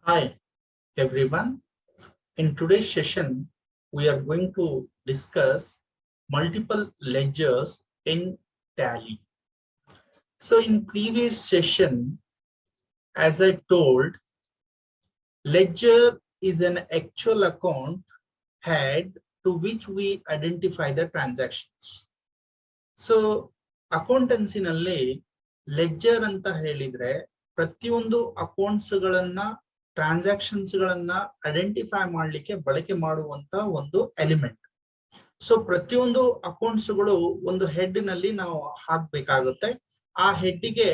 Hi everyone. In today's session, we are going to discuss multiple ledgers in Tally. So in previous session, as I told, ledger is an actual account head to which we identify the transactions. So accountancy ನಲ್ಲಿ ledger ಅಂತ ಹೇಳಿದ್ರೆ ಪ್ರತಿಯೊಂದು accounts ಗಳನ್ನ transactions ಗಳನ್ನ identify ಮಾಡ್ಲಿಕ್ಕೆ ಬಳಕೆ ಮಾಡುವಂತ ಒಂದು ಎಲಿಮೆಂಟ್. ಸೊ ಪ್ರತಿಯೊಂದು ಅಕೌಂಟ್ಸ್ ಗಳು ಒಂದು ಹೆಡ್ ನಲ್ಲಿ ನಾವು ಹಾಕ್ಬೇಕಾಗುತ್ತೆ. ಆ ಹೆಡ್ ಗೆ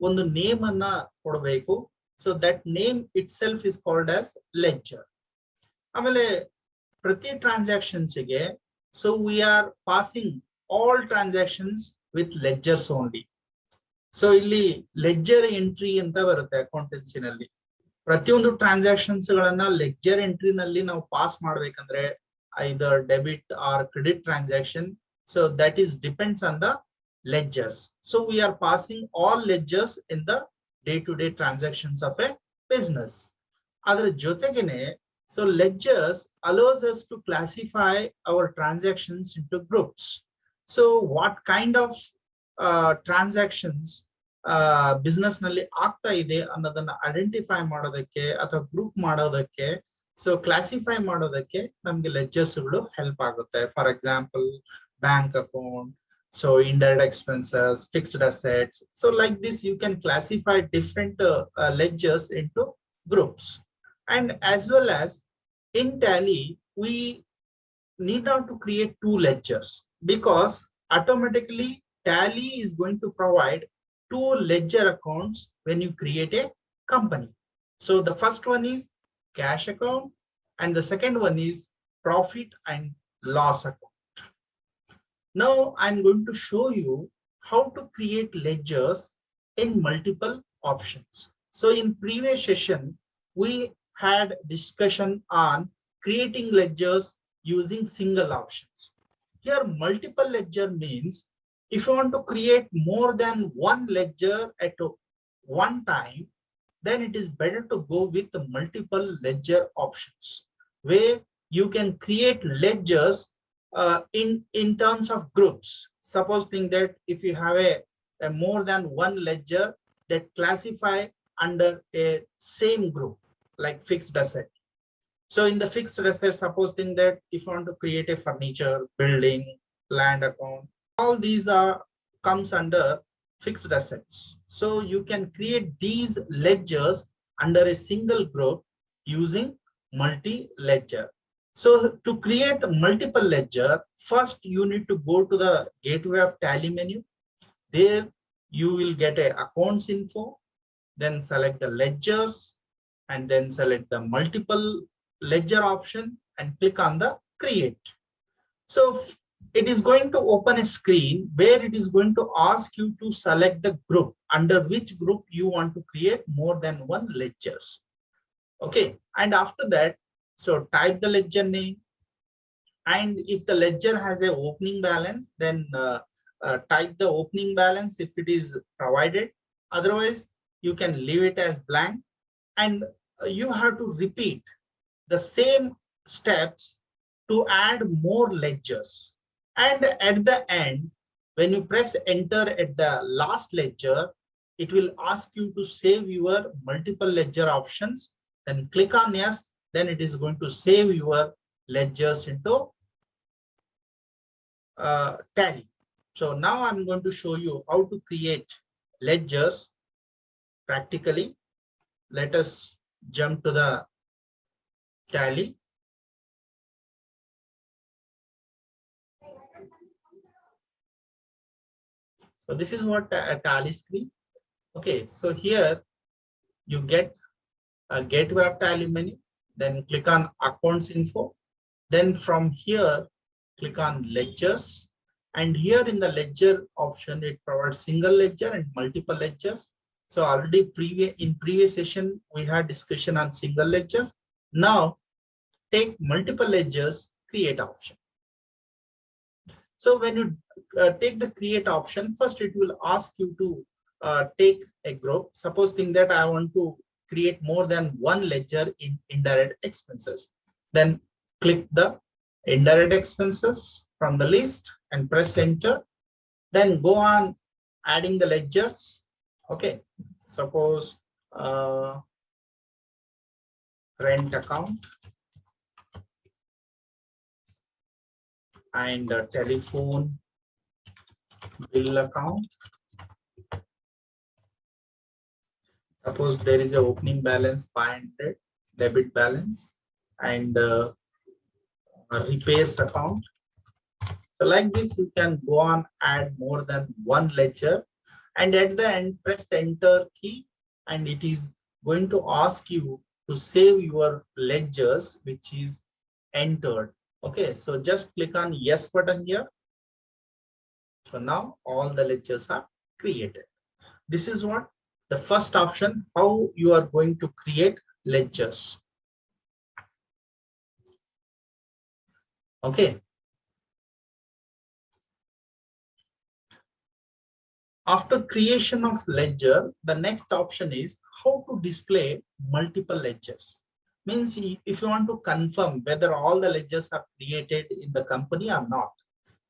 ಒಂದು ನೇಮ್ ಅನ್ನ ಕೊಡಬೇಕು. So that name it self is called as ledger. ಆಮೇಲೆ ಪ್ರತಿ ಟ್ರಾನ್ಸಾಕ್ಷನ್ಸ್ ಗೆ so we are passing all transactions with ledgers only. So ಇಲ್ಲಿ ಲೆಡ್ಜರ್ ಎಂಟ್ರಿ ಅಂತ ಬರುತ್ತೆ ಅಕೌಂಟೆನ್ಸಿನಲ್ಲಿ. ಪ್ರತಿಯೊಂದು ಟ್ರಾನ್ಸಾಕ್ಷನ್ಸ್ ಗಳನ್ನ ಲೆಡ್ಜರ್ ಎಂಟ್ರಿ ನಲ್ಲಿ ನಾವು ಪಾಸ್ ಮಾಡ್ಬೇಕಂದ್ರೆ either debit or credit transaction, so that is depends on the ledgers. So we are passing all ledgers in the day-to-day transactions of a business. Adar jotegene, so ledgers allows us to classify our transactions into groups. So what kind of transactions business ನಲ್ಲಿ ಆಗ್ತಾ ಇದೆ ಅನ್ನೋದನ್ನ identify ಮಾಡೋದಕ್ಕೆ ಅಥವಾ group ಮಾಡೋದಕ್ಕೆ, so classify ಮಾಡೋದಕ್ಕೆ ನಮ್ಗೆ ledgers ಗಳು ಹೆಲ್ಪ್ ಆಗುತ್ತೆ. For example bank account, so indirect expenses, fixed assets. So like this you can classify different ledgers into groups. And as well as in Tally, we need not to create two ledgers because automatically Tally is going to provide two ledger accounts when you create a company. So the first one is cash account and the second one is profit and loss account. Now I'm going to show you how to create ledgers in multiple options. So in previous session we had discussion on creating ledgers using single options. Here multiple ledger means if you want to create more than one ledger at one time, then it is better to go with the multiple ledger options where you can create ledgers in terms of groups. Supposing that if you have a more than one ledger that classify under a same group like fixed asset. So in the fixed asset, supposing that if you want to create a furniture, building, land account, all these are comes under fixed assets. So you can create these ledgers under a single group using multi-ledger. So to create multiple ledger, first you need to go to the gateway of Tally menu. There you will get a accounts info, then select the ledgers and then select the multiple ledger option and click on the create. So it is going to open a screen where it is going to ask you to select the group under which group you want to create more than one ledgers. Okay, and after that, so type the ledger name, and if the ledger has a opening balance, then type the opening balance if it is provided. Otherwise you can leave it as blank, and you have to repeat the same steps to add more ledgers. And at the end, when you press enter at the last ledger, it will ask you to save your multiple ledger options. Then click on yes, then it is going to save your ledgers into Tally. So now I'm going to show you how to create ledgers practically. Let us jump to the Tally. So this is what a Tally screen. Okay, so here you get a gateway of Tally menu, then click on accounts info. Then from here, click on ledgers. And here in the ledger option, it provides single ledger and multiple ledgers. So already in previous session, we had discussion on single ledgers. Now take multiple ledgers, create option. So when you take the create option, first it will ask you to take a group. Supposing that I want to create more than one ledger in indirect expenses. Then click the indirect expenses from the list and press enter. Then go on adding the ledgers. Okay, suppose rent account and telephone bill account. Suppose there is a opening balance 500, debit balance, and repairs account. So like this, you can go on add more than one ledger, and at the end press the enter key, and it is going to ask you to save your ledgers which is entered. Okay, so just click on yes button here. So now all the ledgers are created. This is what the first option, how you are going to create ledgers. Okay. After creation of ledger, the next option is how to display multiple ledgers. Means if you want to confirm whether all the ledgers are created in the company or not,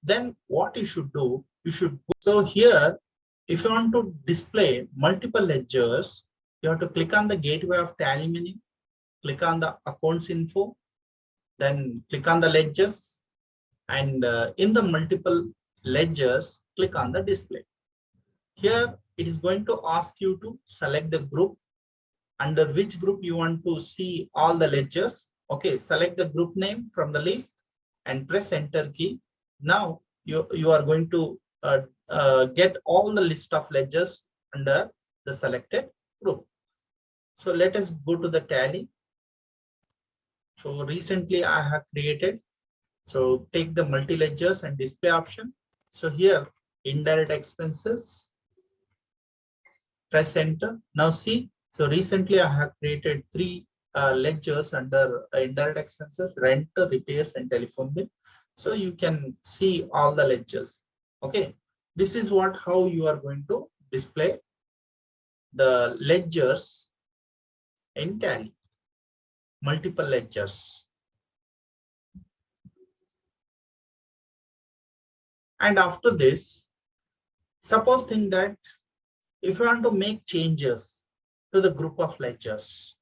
then what you should do, you should go. So here, if you want to display multiple ledgers, you have to click on the gateway of Tally menu, click on the accounts info, then click on the ledgers, and in the multiple ledgers, click on the display. Here, it is going to ask you to select the group under which group you want to see all the ledgers. Okay, select the group name from the list and press enter key. Now you are going to get all the list of ledgers under the selected group. So let us go to the Tally. So recently I have created. So take the multi ledgers and display option. So here indirect expenses, press enter. Now see, so recently I have created three ledgers under indirect expenses, rent, repairs, and telephone bill. So you can see all the ledgers. Okay, this is what how you are going to display the ledgers in Tally, multiple ledgers. And after this, suppose think that if you want to make changes to the group of ledgers,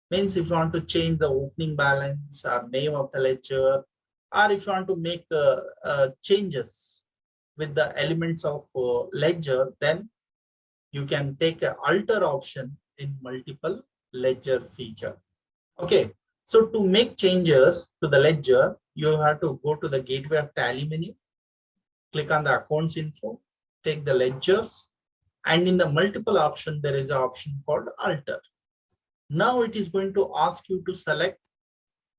means if you want to change the opening balance or name of the ledger, or if you want to make changes with the elements of ledger, then you can take an alter option in multiple ledger feature. Okay, so to make changes to the ledger, you have to go to the gateway of Tally menu, click on the accounts info, take the ledgers, and in the multiple option, there is an option called alter. Now it is going to ask you to select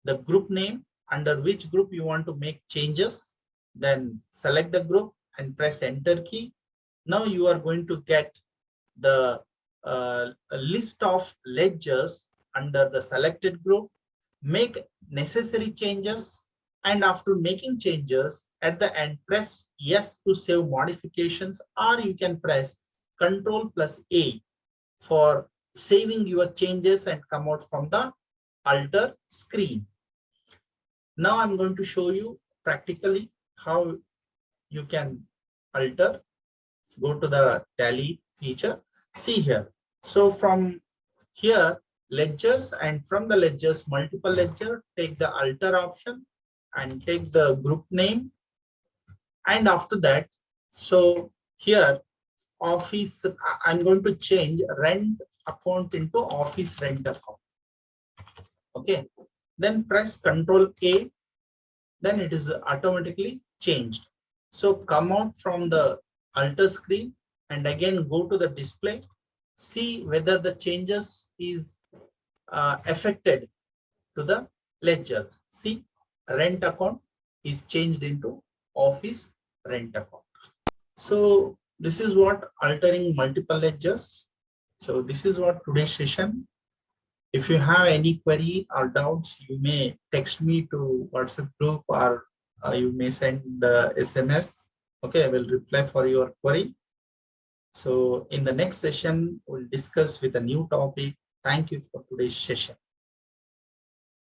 the group name under which group you want to make changes. Then select the group and press enter key. Now you are going to get the list of ledgers under the selected group. Make necessary changes, and after making changes at the end, press yes to save modifications, or you can press Ctrl+A for saving your changes and come out from the alter screen. Now I'm going to show you practically how you can alter. Go to the Tally feature. See here. So from here, ledgers, and from the ledgers, multiple ledger, take the alter option and take the group name. And after that, so here, office, I'm going to change rent account into office rent account. Okay, then press Ctrl+A, then it is automatically changed. So come out from the alter screen and again go to the display, see whether the changes is affected to the ledgers. See, rent account is changed into office rent account. So this is what altering multiple ledgers. So this is what today's session. If you have any query or doubts, you may text me to WhatsApp group, or you may send the SMS. Okay, I will reply for your query. So in the next session, we'll discuss with a new topic Thank you for today's session.